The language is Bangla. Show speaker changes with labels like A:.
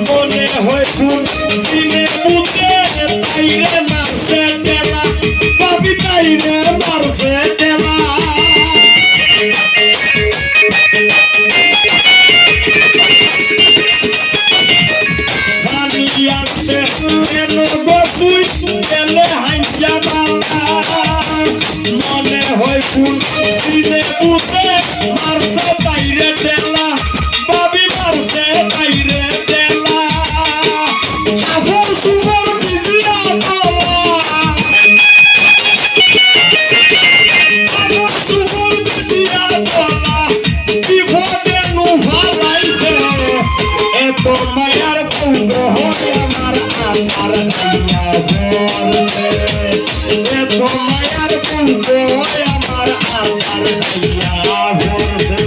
A: মনে হয় কোন দিনে বুঝে তাইরে মারছে টেলা পাবি তাইরে মারছে টেলা পানি আসছে কেন গছুই গেলে হাইজা বালা মনে হয় কোন দিনে বুঝে মারছে তাইরে টেলা পাবি মারছে তাইরে মায়ার পুঙ্গ হয়ে আমার আশার নাইয়া ভরছে এত মায়ার পুঙ্গ হয়ে আমার আশার নাইয়া ভরছে